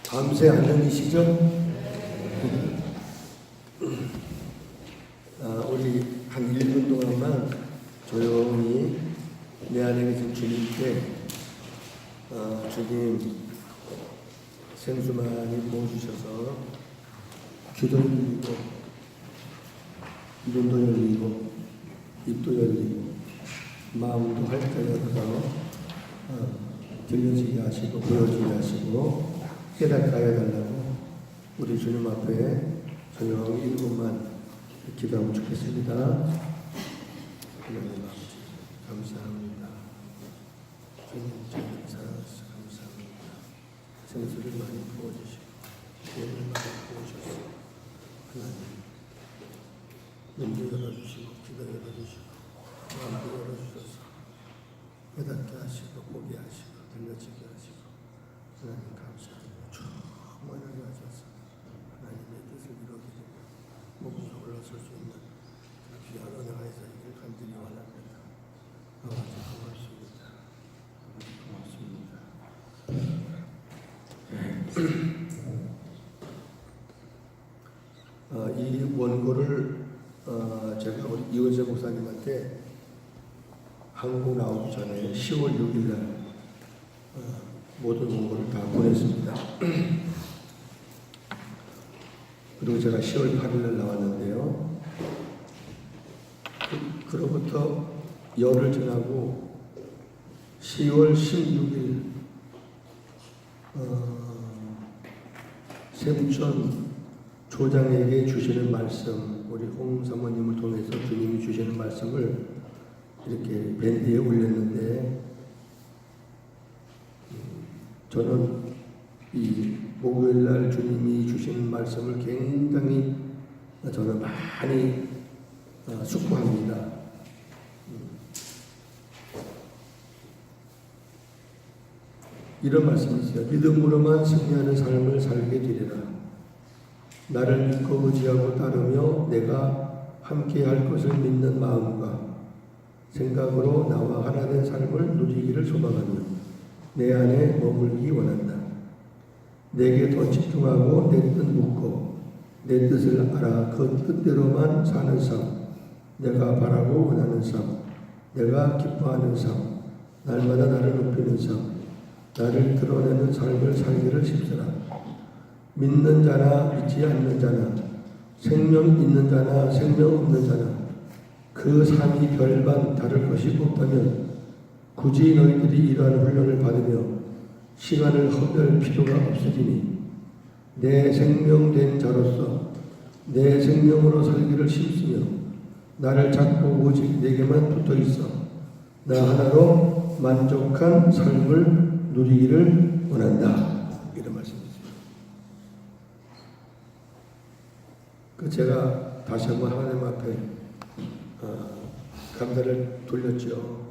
밤새 안녕이시죠? 우리 한 1분 동안만 조용히 내 안에 계신 주님께 주님 생수 많이 부어주셔서 귀도 열리고 눈도 열리고 입도 열리고 마음도 활짝 열어서 들려지게 하시고 보여지게 하시고 깨닫게 해달라고 우리 주님 앞에 조용히 1분만 기도하면 좋겠습니다. 하나님 아버지 감사합니다. 주님 저희를 사랑하셔서 감사합니다. 생수를 많이 부어주시고 기회를 많이 부어주셔서 하나님 눈도 열어주시고 귀도 열어주시고 마음도 열어주셔서 깨닫게 하시고 보게 하시고 들려지게 하시고 하나님 감사합니다. 충만하게 하셔서 하나님의 뜻을 이루어드리고 목이 올라설 수 있는 귀한 은혜가 있기를 간절히 원합니다. 아버지 고맙습니다. 고맙습니다. 이 원고를 제가 우리 이원재 목사님한테 한국 나오기 전에 10월 6일 날 모든 원고를 다 보냈습니다. 그리고 제가 10월 8일 날 나왔는데요. 그로부터 열흘 지나고 10월 16일 샘촌 조장에게 주시는 말씀, 우리 홍 사모님을 통해서 주님이 주시는 말씀을 이렇게 밴드에 올렸는데 저는 이 목요일날 주님이 주시는 말씀을 굉장히 저는 많이 숙고합니다. 이런 말씀이 있어요. 믿음으로만 승리하는 삶을 살게 되리라. 나를 믿고 의지하고 따르며 내가 함께 할 것을 믿는 마음과 생각으로 나와 하나 된 삶을 누리기를 소망하며 내 안에 머물기 원한다. 내게 더 집중하고 내 뜻 묻고 내 뜻을 알아 그 뜻대로만 사는 삶, 내가 바라고 원하는 삶, 내가 기뻐하는 삶, 날마다 나를 높이는 삶, 나를 드러내는 삶을 살기를 싶으라. 믿는 자나 믿지 않는 자나 생명 있는 자나 생명 없는 자나 그 삶이 별반 다를 것이 없다면 굳이 너희들이 이러한 훈련을 받으며 시간을 허비할 필요가 없으리니 내 생명된 자로서 내 생명으로 살기를 힘쓰며 나를 잡고 오직 내게만 붙어있어 나 하나로 만족한 삶을 누리기를 원한다. 이런 말씀이죠. 제가 다시 한번 하나님 앞에 감사를 돌렸죠.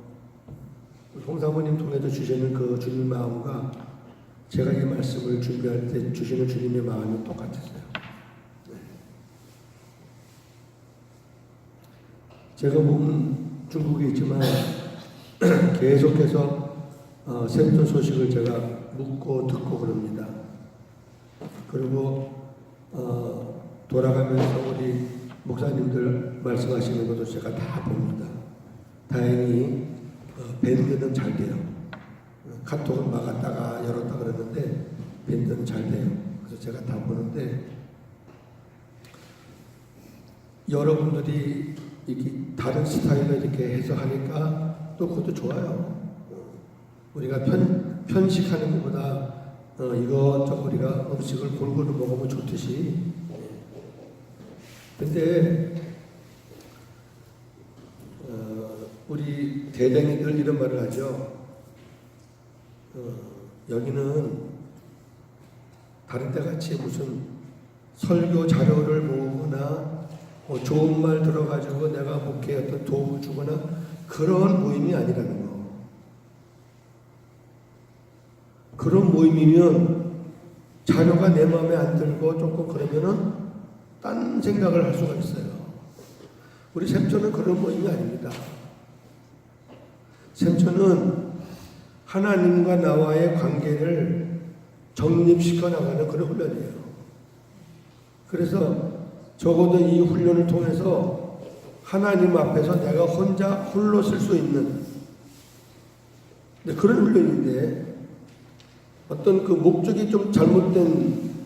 홍 사모님 통해서 주시는 그 주님 마음과 제가 이 말씀을 준비할 때 주시는 주님의 마음이 똑같았어요. 제가 몸은 중국에 있지만 계속해서 샘촌 소식을 제가 묻고 듣고 그럽니다. 그리고 돌아가면서 우리 목사님들 말씀하시는 것도 제가 다 봅니다. 다행히 밴드는 잘 돼요. 카톡은 막았다가 열었다 그러는데 밴드는 잘 돼요. 그래서 제가 다 보는데 여러분들이 이렇게 다른 스타일로 이렇게 해서 하니까 또 그것도 좋아요. 우리가 편식하는 것보다 이것저것 우리가 음식을 골고루 먹으면 좋듯이. 근데 우리 대댕이들 이런 말을 하죠. 여기는 다른 데 같이 무슨 설교 자료를 모으거나 좋은 말 들어가지고 내가 목회에 어떤 도움을 주거나 그런 모임이 아니라는 거. 그런 모임이면 자료가 내 마음에 안 들고 조금 그러면은 딴 생각을 할 수가 있어요. 우리 샘촌은 그런 모임이 아닙니다. 샘촌은 하나님과 나와의 관계를 정립시켜 나가는 그런 훈련이에요. 그래서 적어도 이 훈련을 통해서 하나님 앞에서 내가 혼자 홀로 쓸 수 있는 그런 훈련인데, 어떤 그 목적이 좀 잘못된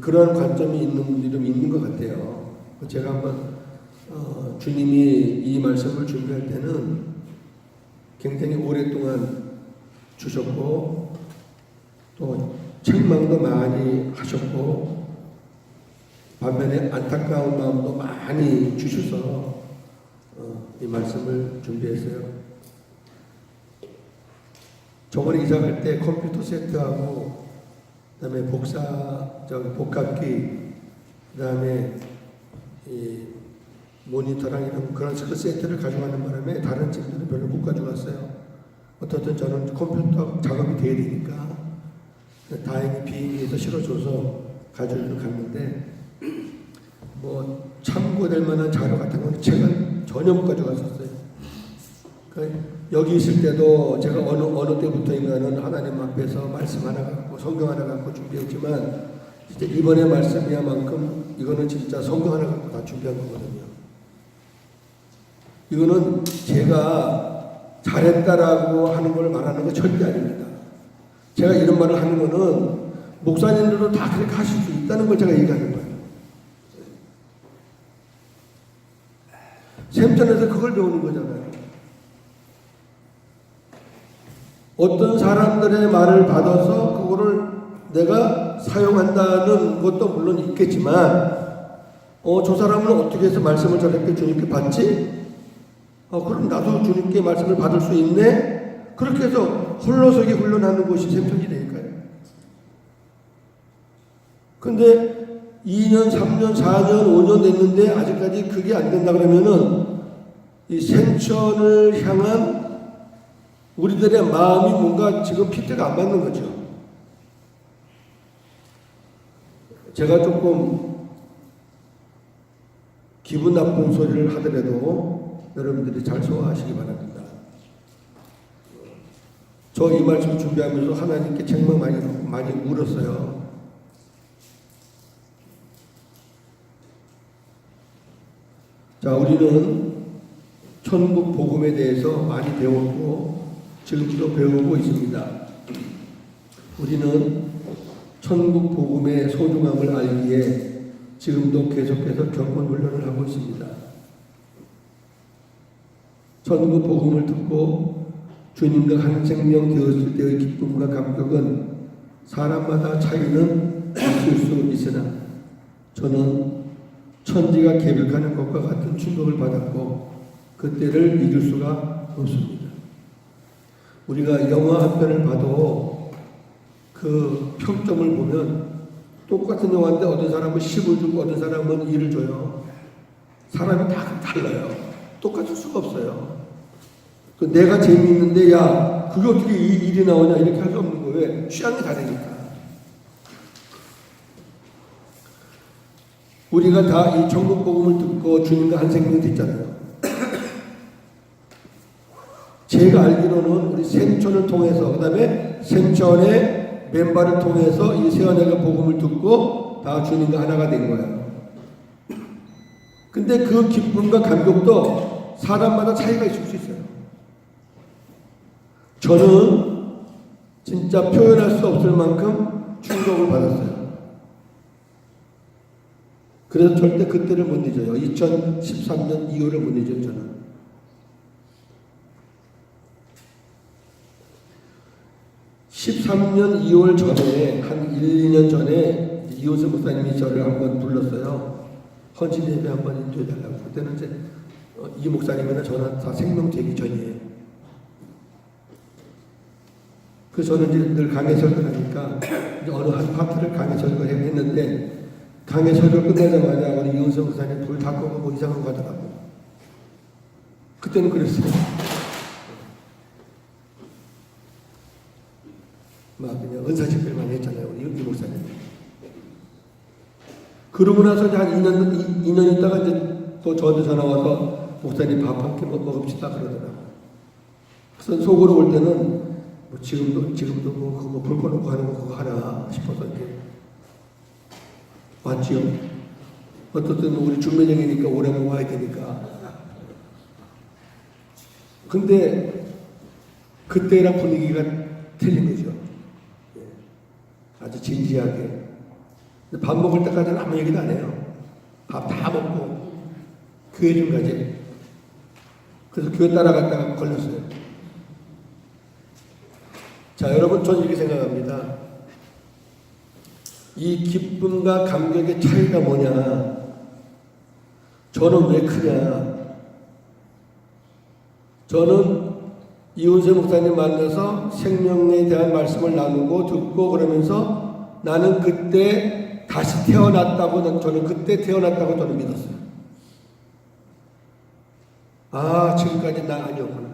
그러한 관점이 있는 분들이 좀 있는 것 같아요. 제가 한번 주님이 이 말씀을 준비할 때는 굉장히 오랫동안 주셨고 또 책망도 많이 하셨고 반면에 안타까운 마음도 많이 주셔서 이 말씀을 준비했어요. 저번에 이사 갈 때 컴퓨터 세트하고 그다음에 복합기 그다음에 이 모니터랑 이런 그런 세트를 가져가는 바람에 다른 집들은 별로 못 가져갔어요. 어떻든 저는 컴퓨터 작업이 돼야 되니까 다행히 비행기에서 실어줘서 가지고 갔는데 뭐 참고될 만한 자료 같은 건 책은 전혀 못 가져갔었어요. 그러니까 여기 있을 때도 제가 어느 때부터인가는 하나님 앞에서 말씀 하나 갖고 성경 하나 갖고 준비했지만 진짜 이번에 말씀이야만큼 이거는 진짜 성경 하나 갖고 다 준비한 거거든요. 이거는 제가 잘했다라고 하는 걸 말하는 거 절대 아닙니다. 제가 이런 말을 하는 거는 목사님들도 다 그렇게 하실 수 있다는 걸 제가 얘기하는 거예요. 샘천에서 그걸 배우는 거잖아요. 어떤 사람들의 말을 받아서 그거를 내가 사용한다는 것도 물론 있겠지만 저 사람은 어떻게 해서 말씀을 저렇게 주님께 받지? 그럼 나도 주님께 말씀을 받을 수 있네? 그렇게 해서 홀로서기 훈련하는 것이 샘천이니까요. 근데 2년, 3년, 4년, 5년 됐는데 아직까지 그게 안 된다 그러면은 이 샘천을 향한 우리들의 마음이 뭔가 지금 핏대가 안 맞는 거죠. 제가 조금 기분 나쁜 소리를 하더라도 여러분들이 잘 소화하시기 바랍니다. 저 이 말씀 준비하면서 하나님께 책망 많이 울었어요. 자, 우리는 천국 복음에 대해서 많이 배웠고 지금도 배우고 있습니다. 우리는 천국 복음의 소중함을 알기에 지금도 계속해서 경건 훈련을 하고 있습니다. 천국 복음을 듣고 주님과 한 생명 되었을 때의 기쁨과 감격은 사람마다 차이는 있을 수 있으나 저는 천지가 개벽하는 것과 같은 충격을 받았고 그때를 잊을 수가 없습니다. 우리가 영화 한 편을 봐도 그 평점을 보면 똑같은 영화인데 어떤 사람은 10을 주고 어떤 사람은 2를 줘요. 사람이 다 달라요. 똑같을 수가 없어요. 내가 재미있는데 야 그게 어떻게 1이 나오냐 이렇게 할 수 없는 거예요. 왜? 취향이 다르니까. 우리가 다 이 천국 복음을 듣고 주님과 한 생명이 됐잖아요. 제가 알기로는 우리 샘천을 통해서 그 다음에 샘천의 멤버를 통해서 이 세원회가 복음을 듣고 다 주님과 하나가 된 거예요. 근데 그 기쁨과 감격도 사람마다 차이가 있을 수 있어요. 저는 진짜 표현할 수 없을 만큼 충격을 받았어요. 그래서 절대 그때를 못 잊어요. 2013년 2월을 못 잊어요, 저는. (13년 2월) 전에 한 1, 2년 전에 이호수 목사님이 저를 한번 불렀어요. 헌신 예배 한번 인도해달라고. 그때는 이제 이 목사님이나 저는 다 생명되기 전이에요. 그래서 저는 이제 늘 강해 설교하니까 어느 한 파트를 강해 설교했는데 강해 설교 끝나자마자 우리 이호수 목사님 불 다 끄고 뭐 이상한 거 하더라고. 그때는 그랬어요. 막 그냥 은사집회만 했잖아요. 우리 이 목사님. 그러고 나서 한 2년 있다가 이제 또 저한테 전화 와서 목사님 밥 한 끼 먹읍시다 그러더라고요. 그래서 속으로 올 때는 뭐 지금도 뭐 그거 불 꺼놓고 하는 거 그거 하나 싶어서 이렇게 왔지요. 어떤 때는 우리 중매정이니까 오래만 와야 되니까. 근데 그때랑 분위기가 틀린 거죠. 아주 진지하게. 밥 먹을 때까지는 아무 얘기도 안 해요. 밥 다 먹고 교회 좀 가지. 그래서 교회 따라갔다가 걸렸어요. 자, 여러분, 저는 이렇게 생각합니다. 이 기쁨과 감격의 차이가 뭐냐? 저는 왜 크냐? 저는 이훈세 목사님 만나서 생명에 대한 말씀을 나누고 듣고 그러면서 나는 그때 다시 태어났다고, 저는 그때 태어났다고 저는 믿었어요. 아, 지금까지 나 아니었구나.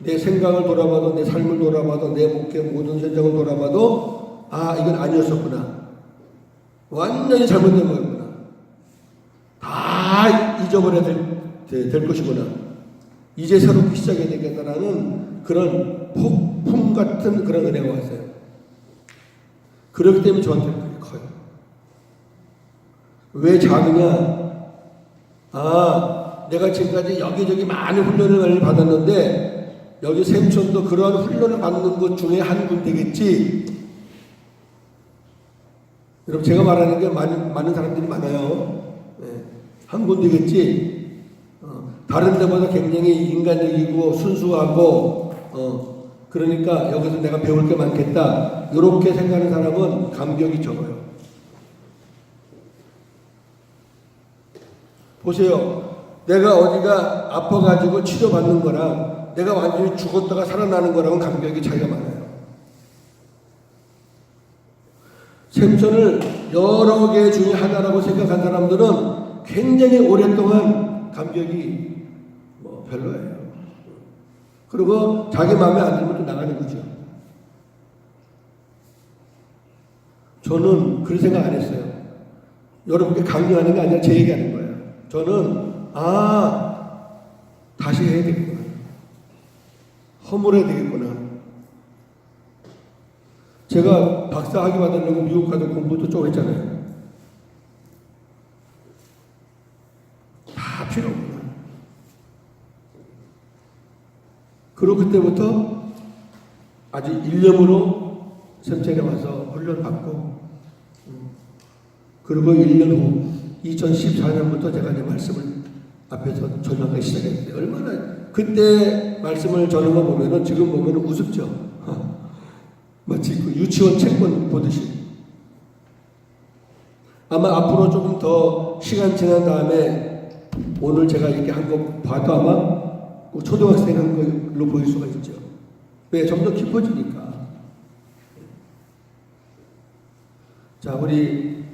내 생각을 돌아봐도, 내 삶을 돌아봐도, 내 목회 모든 현장을 돌아봐도, 아, 이건 아니었었구나. 완전히 잘못된 거였구나. 다 잊어버려야 될 것이구나. 이제 새롭게 시작해야 되겠다라는 그런 폭풍 같은 그런 은혜가 왔어요. 그렇기 때문에 저한테 그렇게 커요. 왜 작으냐? 아, 내가 지금까지 여기저기 많은 훈련을 받았는데 여기 샘촌도 그러한 훈련을 받는 것 중에 한 군데겠지. 여러분, 제가 말하는 게 많은 사람들이 많아요. 네. 한 군데겠지. 다른 데보다 굉장히 인간적이고 순수하고 그러니까 여기서 내가 배울 게 많겠다. 이렇게 생각하는 사람은 감격이 적어요. 보세요. 내가 어디가 아파가지고 치료받는 거랑 내가 완전히 죽었다가 살아나는 거랑은 감격이 차이가 많아요. 생존을 여러 개 중에 하나라고 생각한 사람들은 굉장히 오랫동안 감격이 별로예요. 그리고 자기 마음에 안 들면 또 나가는 거죠. 저는 그런 생각 안 했어요. 여러분께 강요하는 게 아니라 제 얘기하는 거예요. 저는 다시 해야 되겠구나. 허물어야 되겠구나. 제가 박사 학위 받으려고 미국 가서 공부도 좀 했잖아요. 다 필요 없구나. 그리고 그때부터 아주 일념으로 샘천에 와서 훈련 받고, 그리고 1년 후 2014년부터 제가 이제 말씀을 앞에서 전하기 시작했어요. 얼마나 그때 말씀을 전한 거 보면은 지금 보면은 우습죠. 마치 그 유치원 책본 보듯이. 아마 앞으로 조금 더 시간 지난 다음에 오늘 제가 이렇게 한 거 봐도 아마 초등학생 한 걸로 보일 수가 있죠. 왜? 좀 더 깊어지니까. 자, 우리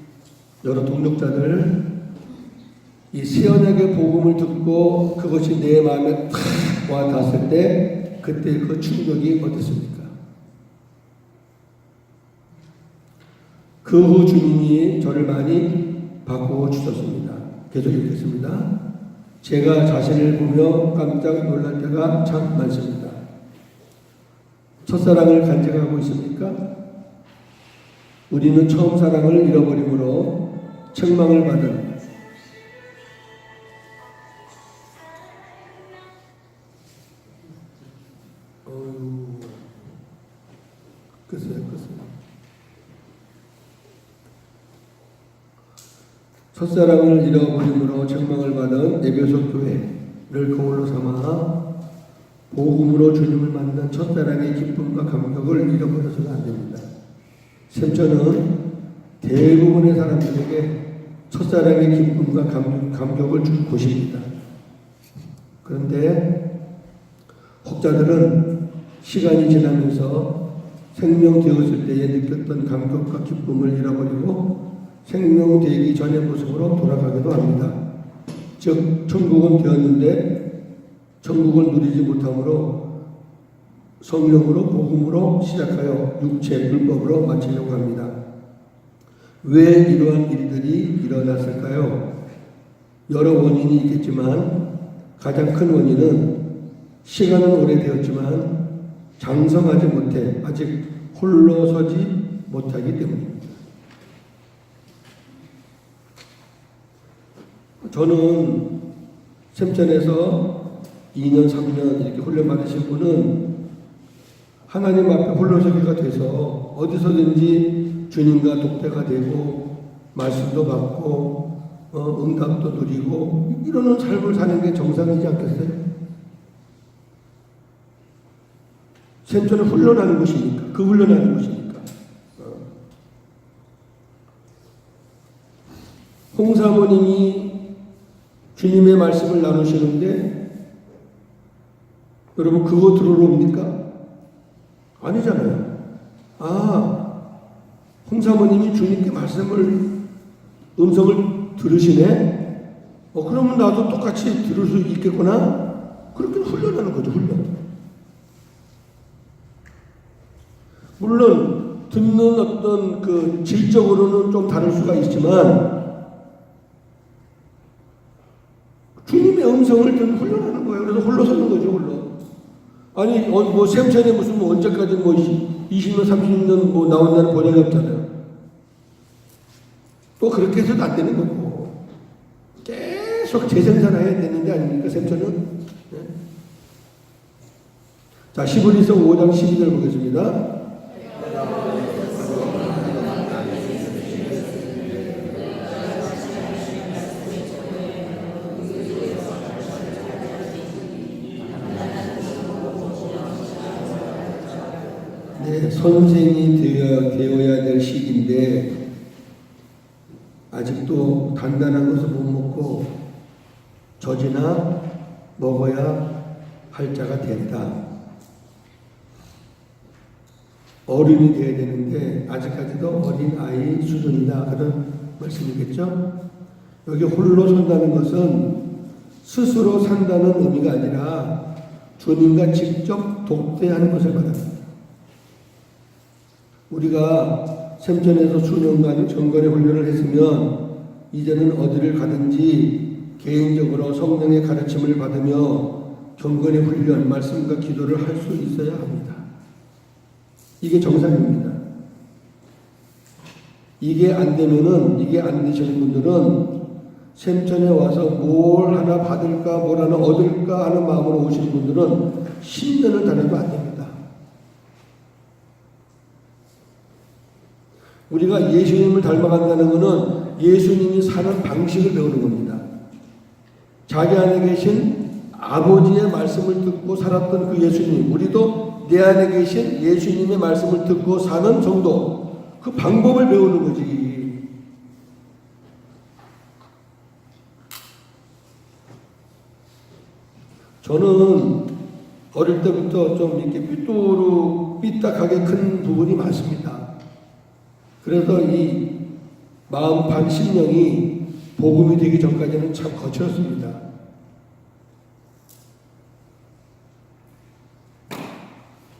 여러 동력자들, 이 새언약의 복음을 듣고 그것이 내 마음에 탁 와 닿았을 때 그때 그 충격이 어땠습니까? 그 후 주님이 저를 많이 바꾸어 주셨습니다. 계속 읽겠습니다. 제가 자신을 보며 깜짝 놀랄 때가 참 많습니다. 첫사랑을 간직하고 있습니까? 우리는 처음 사랑을 잃어버림으로 책망을 받은 글쎄요. 첫사랑을 잃어버림으로 책망을 받은 에베소 교회를 거울로 삼아 복음으로 주님을 만난 첫사랑의 기쁨과 감격을 잃어버려서는 안 됩니다. 샘천은 대부분의 사람들에게 첫사랑의 기쁨과 감격을 준 곳입니다. 그런데 혹자들은 시간이 지나면서 생명되었을 때에 느꼈던 감격과 기쁨을 잃어버리고 생명되기 전의 모습으로 돌아가기도 합니다. 즉 천국은 되었는데 천국을 누리지 못함으로 성령으로 복음으로 시작하여 육체 율법으로 마치려고 합니다. 왜 이러한 일들이 일어났을까요? 여러 원인이 있겠지만 가장 큰 원인은 시간은 오래되었지만 장성하지 못해 아직 홀로 서지 못하기 때문입니다. 저는 샘천에서 2년, 3년 이렇게 훈련 받으신 분은 하나님 앞에 홀로 서기가 돼서 어디서든지 주님과 독대가 되고 말씀도 받고 응답도 누리고 이러는 삶을 사는 게 정상이지 않겠어요? 샘천은 훈련하는 곳이니까, 그 훈련하는 곳이니까. 홍사모님이 주님의 말씀을 나누시는데 여러분 그거 들으러 옵니까? 아니잖아요. 홍사모님이 주님께 음성을 들으시네? 그러면 나도 똑같이 들을 수 있겠구나? 그렇게 훈련하는 거죠, 훈련. 물론, 듣는 어떤 그 질적으로는 좀 다를 수가 있지만, 주님의 음성을 듣는 훈련하는 거예요. 그래서 홀로 서는 거죠, 홀로. 아니, 샘천에 무슨 언제까지 20년, 30년 나온다는 보장이 없잖아요. 또 그렇게 해서도 안 되는 거고. 계속 재생산해야 되는 게 아닙니까, 샘천은? 네. 자, 히브리서 5장 12절 보겠습니다. 네, 선생이 되어야 될 시기인데 아직도 단단한 것을 못 먹고 젖이나 먹어야 할 자가 됐다. 어른이 되어야 되는데 아직까지도 어린 아이 수준이다. 그런 말씀이겠죠? 여기 홀로 선다는 것은 스스로 산다는 의미가 아니라 주님과 직접 독대하는 것을 말합니다. 우리가 샘천에서 수년간 정거리 훈련을 했으면 이제는 어디를 가든지 개인적으로 성령의 가르침을 받으며 경건의 훈련, 말씀과 기도를 할 수 있어야 합니다. 이게 정상입니다. 이게 안 되시는 분들은 샘천에 와서 뭘 하나 받을까, 뭘 하나 얻을까 하는 마음으로 오시는 분들은 10년을 다녀도 안 됩니다. 우리가 예수님을 닮아간다는 것은 예수님이 사는 방식을 배우는 겁니다. 자기 안에 계신 아버지의 말씀을 듣고 살았던 그 예수님, 우리도 내 안에 계신 예수님의 말씀을 듣고 사는 정도, 그 방법을 배우는 거지. 저는 어릴 때부터 좀 이렇게 삐딱하게 큰 부분이 많습니다. 그래서 이 마음 반 심령이 복음이 되기 전까지는 참 거칠었습니다.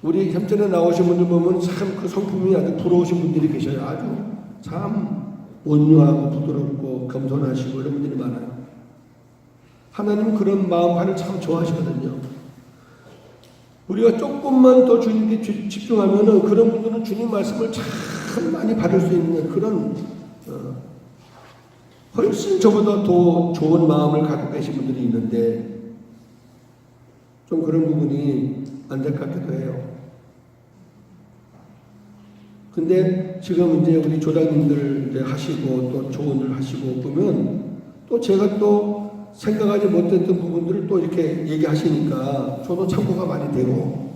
우리 샘천에 나오신 분들 보면 참 그 성품이 아주 부러우신 분들이 계셔요. 아주 참 온유하고 부드럽고 겸손하시고 이런 분들이 많아요. 하나님은 그런 마음판을 참 좋아하시거든요. 우리가 조금만 더 주님께 집중하면은 그런 분들은 주님 말씀을 참 많이 받을 수 있는 그런 훨씬 저보다 더 좋은 마음을 갖고 계신 분들이 있는데 좀 그런 부분이 안타깝기도 해요. 근데 지금 이제 우리 조장님들 이제 하시고 또 조언을 하시고 보면 또 제가 또 생각하지 못했던 부분들을 또 이렇게 얘기하시니까 저도 참고가 많이 되고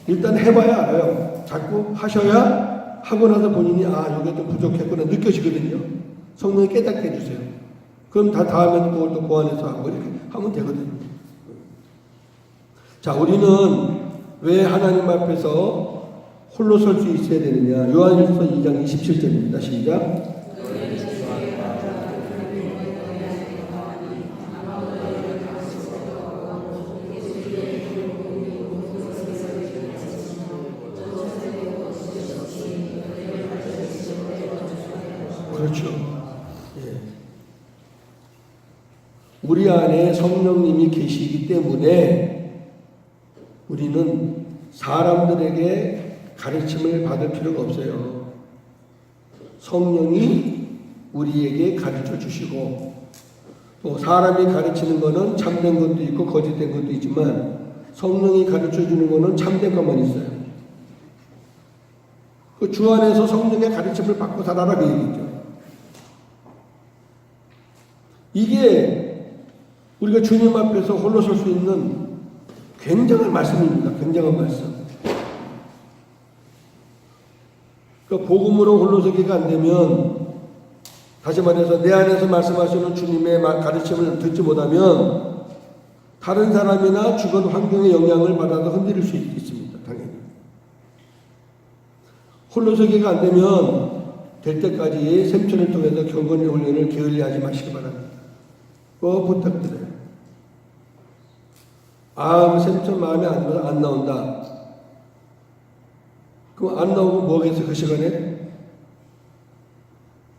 일단 해봐야 알아요. 자꾸 하셔야 하고 나서 본인이 이게 좀 부족했구나 느껴지거든요. 성령이 깨닫게 해주세요. 그럼 다음에는 그걸 또 보완해서 하고 이렇게 하면 되거든요. 자, 우리는 왜 하나님 앞에서 홀로 설 수 있어야 되느냐. 요한일서 2장 27절입니다. 시작. 그렇죠. 예. 우리 안에 성령님이 계시기 때문에 우리는 사람들에게 가르침을 받을 필요가 없어요. 성령이 우리에게 가르쳐 주시고, 또 사람이 가르치는 거는 참된 것도 있고 거짓된 것도 있지만 성령이 가르쳐 주는 거는 참된 것만 있어요. 그 주 안에서 성령의 가르침을 받고 살아라 그 얘기죠. 이게 우리가 주님 앞에서 홀로 설 수 있는 굉장한 말씀입니다. 굉장한 말씀. 그러니까 복음으로 홀로 서기가 안 되면, 다시 말해서 내 안에서 말씀하시는 주님의 가르침을 듣지 못하면 다른 사람이나 주변 환경의 영향을 받아서 흔들릴 수 있습니다. 당연히. 홀로 서기가 안 되면 될 때까지 샘천을 통해서 경건의 훈련을 게을리하지 마시기 바랍니다. 꼭 부탁드려요. 샘천 마음에 안 나온다. 그럼 안 나오고 뭐 하겠어요? 그 시간에?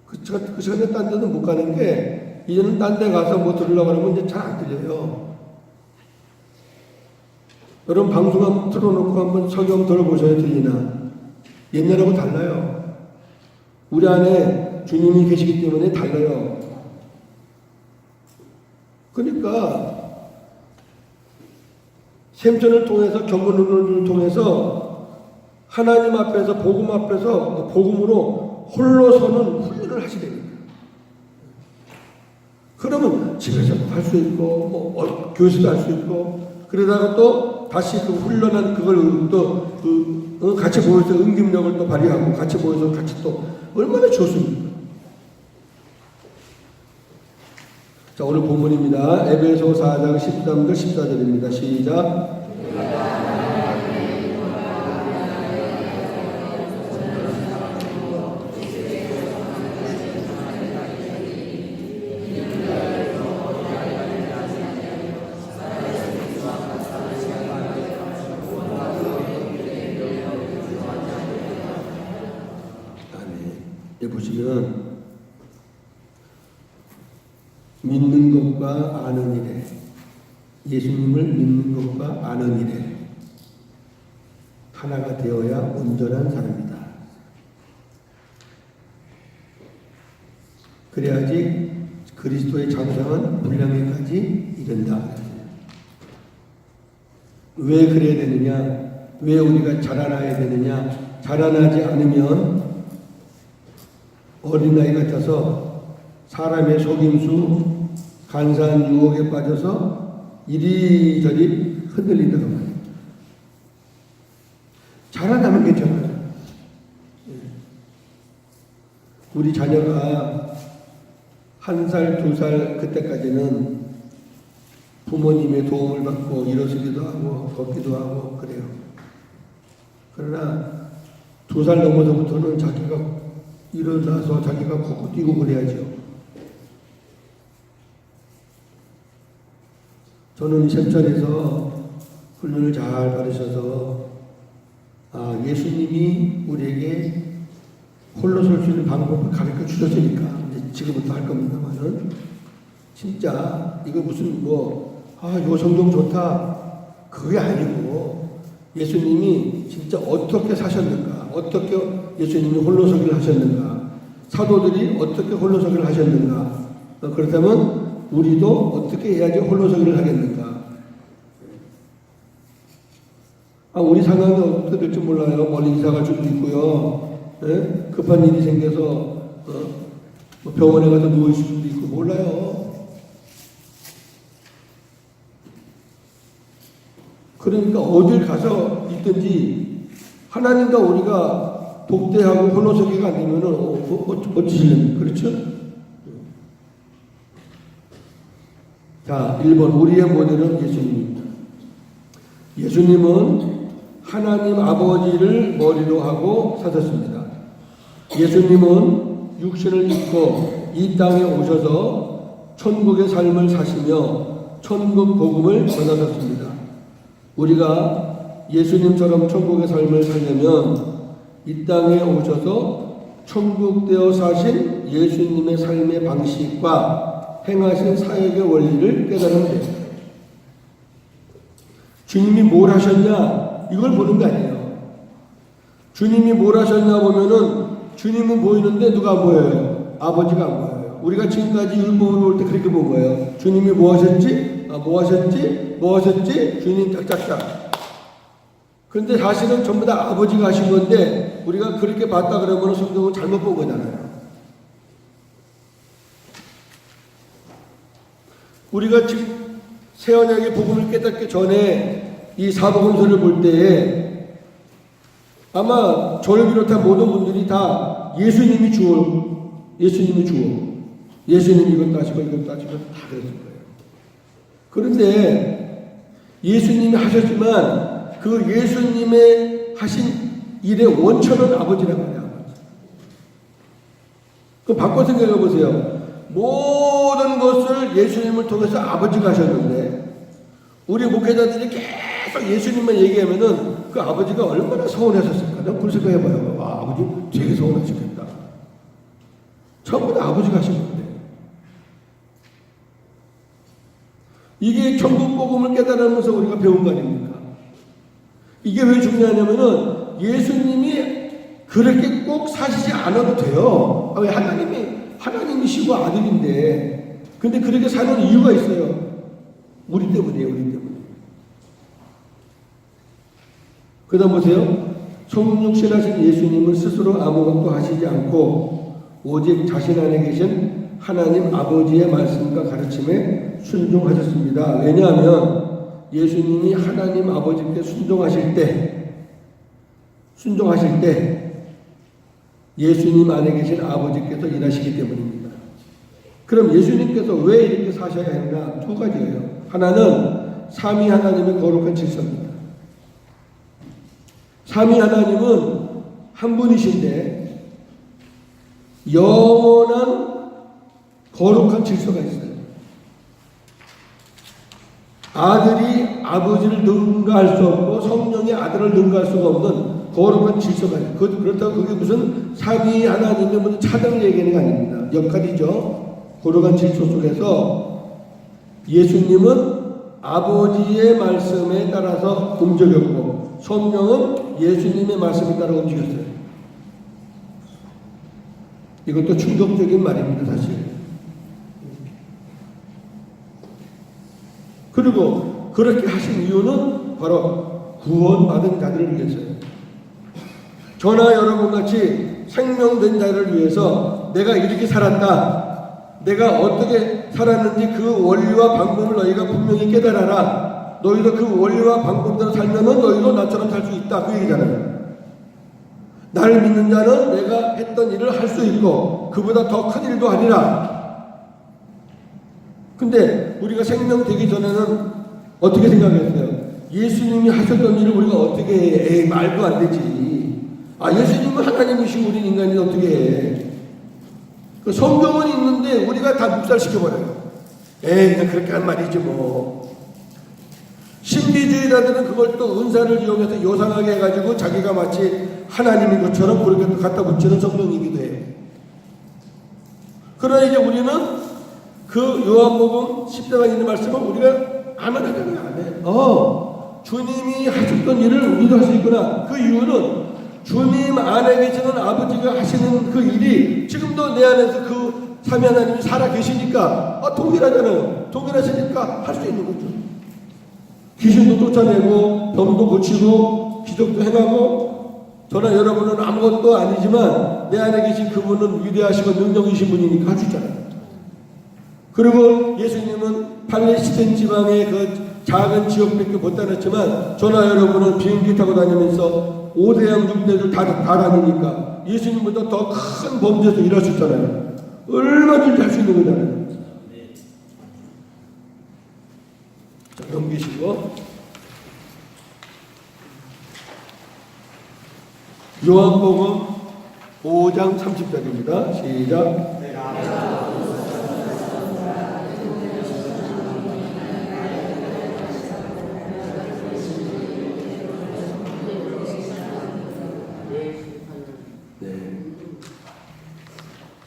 그 시간에 딴 데는 못 가는 게, 이제는 딴 데 가서 뭐 들으려고 하면 이제 잘 안 들려요. 여러분 방송 한번 틀어놓고 한번 설교 들어보셔야 들리나? 옛날하고 달라요. 우리 안에 주님이 계시기 때문에 달라요. 그러니까 샘천을 통해서 경건을 통해서 하나님 앞에서 복음 앞에서 복음으로 홀로 서는 훈련을 하시게 됩니다. 그러면 집에서도 할 수 있고 교회에서도 할 수 있고, 그러다가 또 다시 그 훈련한 그걸 또 같이 모여서 응집력을 또 발휘하고 같이 모여서 같이 또 얼마나 좋습니까? 자, 오늘 본문입니다. 에베소 4장 13절 14절입니다. 시작. 여기 보시면 믿는 것과 아는 일에, 예수님을 믿는 것과 아는 일에 하나가 되어야 온전한 사람이다. 그래야지 그리스도의 장성한 분량에까지 이른다. 왜 그래야 되느냐? 왜 우리가 자라나야 되느냐? 자라나지 않으면 어린아이 같아서 사람의 속임수, 간사한 유혹에 빠져서 이리저리 흔들린다고 말이에요. 자라나면 괜찮아요. 우리 자녀가 1살, 2살 그때까지는 부모님의 도움을 받고 일어서기도 하고 걷기도 하고 그래요. 그러나 2살 넘어서부터는 자기가 일어나서 자기가 걷고 뛰고 그래야죠. 저는 샘천에서 훈련을 잘 받으셔서 예수님이 우리에게 홀로 설 수 있는 방법을 가르쳐 주셨으니까 이제 지금부터 할 겁니다만은, 진짜 이거 무슨 요 성경 좋다 그게 아니고, 예수님이 진짜 어떻게 사셨는가, 어떻게 예수님이 홀로서기를 하셨는가, 사도들이 어떻게 홀로서기를 하셨는가, 그렇다면 우리도 어떻게 해야지 홀로서기를 하겠는가. 우리 상황이 어떻게 될지 몰라요. 멀리 이사 갈 수도 있고요. 예? 급한 일이 생겨서 병원에 가서 누워 있을 수도 있고 몰라요. 그러니까 어딜 가서 있든지 하나님과 우리가 독대하고 홀로서기가 안 되면은 어찌실래요? 그렇죠? 자, 1번 우리의 모델은 예수님입니다. 예수님은 하나님 아버지를 머리로 하고 사셨습니다. 예수님은 육신을 입고 이 땅에 오셔서 천국의 삶을 사시며 천국 복음을 전하셨습니다. 우리가 예수님처럼 천국의 삶을 살려면 이 땅에 오셔서 천국되어 사신 예수님의 삶의 방식과 행하신 사역의 원리를 깨달으면 됩니다. 주님이 뭘 하셨냐? 이걸 보는 게 아니에요. 주님이 뭘 하셨냐 보면은 주님은 보이는데 누가 안 보여요? 아버지가 안 보여요. 우리가 지금까지 율법을 볼 때 그렇게 본 거예요. 주님이 뭐 하셨지? 뭐 하셨지? 뭐 하셨지? 주님 짝짝짝. 그런데 사실은 전부 다 아버지가 하신 건데 우리가 그렇게 봤다 그러면 성경은 잘못 본 거잖아요. 우리가 지금 새 언약의 복음을 깨닫기 전에 이 사복음서를 볼 때에 아마 저를 비롯한 모든 분들이 다 예수님이 주어, 예수님이 이것도 하시고 이것도 하시고 다 그랬을 거예요. 그런데 예수님이 하셨지만 그 예수님의 하신 일의 원천은 아버지란 말이에요. 아버지. 그럼 바꿔 생각해 보세요. 모든 것을 예수님을 통해서 아버지가 하셨는데 우리 목회자들이 계속 예수님만 얘기하면은 그 아버지가 얼마나 서운했었을까? 난 그런 생각해봐요. 와, 아버지 되게 서운하시겠다. 전부 다 아버지가 하신 건데. 이게 천국 복음을 깨달으면서 우리가 배운 거 아닙니까? 이게 왜 중요하냐면은 예수님이 그렇게 꼭 사시지 않아도 돼요. 왜 하나님이시고 아들인데. 근데 그렇게 사는 이유가 있어요. 우리 때문이에요, 우리 때문에. 그 다음 보세요. 성육신하신 예수님은 스스로 아무것도 하시지 않고 오직 자신 안에 계신 하나님 아버지의 말씀과 가르침에 순종하셨습니다. 왜냐하면 예수님이 하나님 아버지께 순종하실 때 예수님 안에 계신 아버지께서 일하시기 때문입니다. 그럼 예수님께서 왜 이렇게 사셔야 했나? 두 가지예요. 하나는 삼위 하나님의 거룩한 질서입니다. 삼위 하나님은 한 분이신데 영원한 거룩한 질서가 있어요. 아들이 아버지를 능가할 수 없고 성령이 아들을 능가할 수가 없는 거룩한 질서가 있어요. 그렇다고 그게 무슨 삼위 하나님의 무슨 차등을 얘기하는 게 아닙니다. 역할이죠. 거룩한 질서 속에서 예수님은 아버지의 말씀에 따라서 움직였고 성령은 예수님의 말씀에 따라 움직였어요. 이것도 충격적인 말입니다, 사실. 그리고 그렇게 하신 이유는 바로 구원받은 자들을 위해서예요. 저나 여러분같이 생명된 자를 위해서 내가 이렇게 살았다. 내가 어떻게 살았는지 그 원리와 방법을 너희가 분명히 깨달아라. 너희도 그 원리와 방법대로 살면은 너희도 나처럼 살 수 있다. 그 얘기잖아요. 나를 믿는 자는 내가 했던 일을 할 수 있고 그보다 더 큰 일도 하리라. 근데 우리가 생명되기 전에는 어떻게 생각했어요? 예수님이 하셨던 일을 우리가 어떻게 해? 에이, 말도 안 되지. 예수님은 하나님이시고 우리는 인간이 어떻게 해? 그 성경은 있는데 우리가 다 묵살시켜버려요. 에이, 그냥 그렇게 한 말이지 뭐. 신비주의자들은 그걸 또 은사를 이용해서 요상하게 해가지고 자기가 마치 하나님인 것처럼 그렇게 또 갖다 붙이는 성경이기도 해요. 그러나 이제 우리는 그 요한복음 10장에 있는 말씀을 우리가 안 하잖아요. 안 해. 주님이 하셨던 일을 우리도 할 수 있구나. 그 이유는 주님 안에 계시는 아버지가 하시는 그 일이 지금도 내 안에서 그 삼위 하나님이 살아 계시니까 동일하잖아요. 동일하시니까 할 수 있는 거죠. 귀신도 쫓아내고 병도 고치고 기적도 행하고 저나 여러분은 아무것도 아니지만 내 안에 계신 그분은 위대하시고 능력이신 분이니까 할 수 있잖아요. 그리고 예수님은 팔레스타인 지방의 그 작은 지역밖에 못 다녔지만 저나 여러분은 비행기 타고 다니면서 5대양 6대를 다 다니니까 예수님보다 더 큰 범죄에서 일할 수 있잖아요. 얼마든지 할 수 있는 거잖아요. 자, 넘기시고 요한복음 5장 30절입니다. 시작.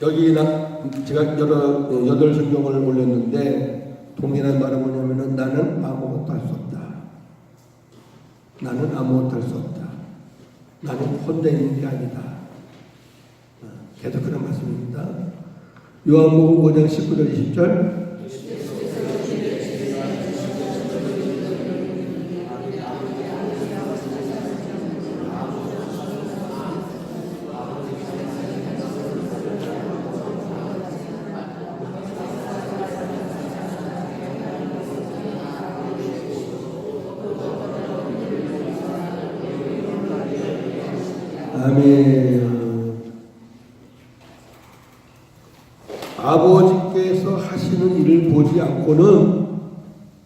여기 제가 8 성경을 올렸는데 동일한 말은 뭐냐면은 나는 아무것도 할 수 없다. 나는 아무것도 할 수 없다. 나는 혼자 있는 게 아니다. 계속 그런 말씀입니다. 요한복음 5장 19절 20절. 아멘. 아버지께서 하시는 일을 보지 않고는,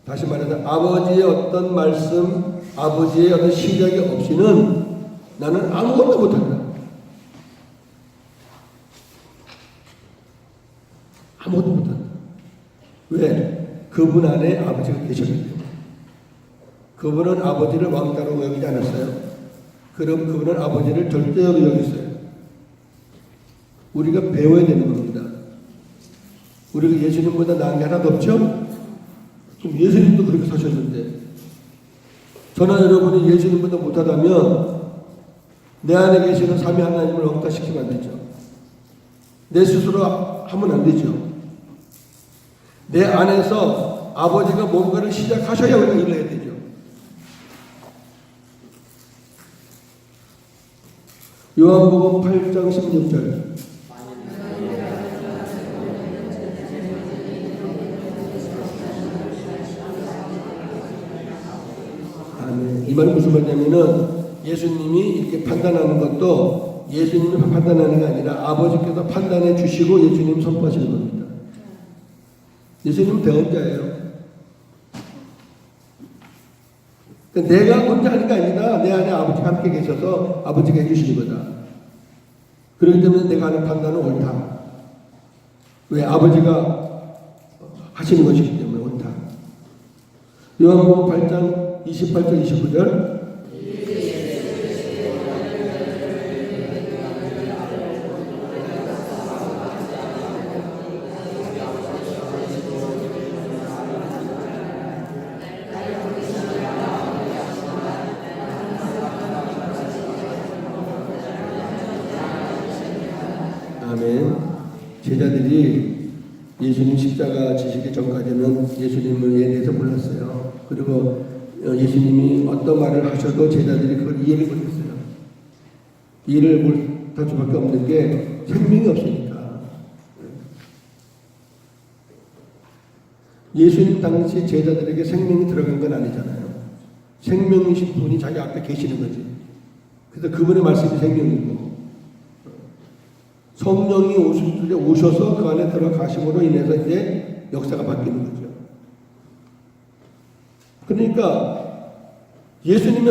다시 말해서 아버지의 어떤 말씀, 아버지의 어떤 시작이 없이는 나는 아무것도 못한다. 아무것도 못한다. 왜? 그분 안에 아버지가 계셨기 때문에. 그분은 아버지를 왕따로 여기지 않았어요. 그럼 그분은 아버지를 절대로 여겼어요. 우리가 배워야 되는 겁니다. 우리가 예수님보다 나은 게 하나도 없죠? 그럼 예수님도 그렇게 사셨는데, 저나 여러분이 예수님보다 못하다면 내 안에 계시는 삼위 하나님을 억압시키면 안 되죠. 내 스스로 하면 안 되죠. 내 안에서 아버지가 뭔가를 시작하셔야 우리가 일을 해야 되죠. 요한복음 8장 16절. 아멘. 이 말은 무슨 말이냐면은 예수님이 이렇게 판단하는 것도 예수님이 판단하는 게 아니라 아버지께서 판단해 주시고 예수님 선포하시는 겁니다. 예수님은 대언자예요. 그러니까 내가 혼자 하는 게 아니라 내 안에 아버지가 함께 계셔서 아버지가 해주시는 거다. 그렇기 때문에 내가 하는 판단은 옳다. 왜? 아버지가 하시는 것이기 때문에 옳다. 요한복음 8장 28절 29절. 아멘. 제자들이 예수님 십자가 지시기 전까지는 예수님에 대해서 몰랐어요. 그리고 예수님이 어떤 말을 하셔도 제자들이 그걸 이해를 못했어요. 이해를 못할 수밖에 없는 게 생명이 없으니까. 예수님 당시 제자들에게 생명이 들어간 건 아니잖아요. 생명이신 분이 자기 앞에 계시는 거지. 그래서 그분의 말씀이 생명이고, 성령이 오셔서 그 안에 들어가심으로 인해서 이제 역사가 바뀌는 거죠. 그러니까 예수님의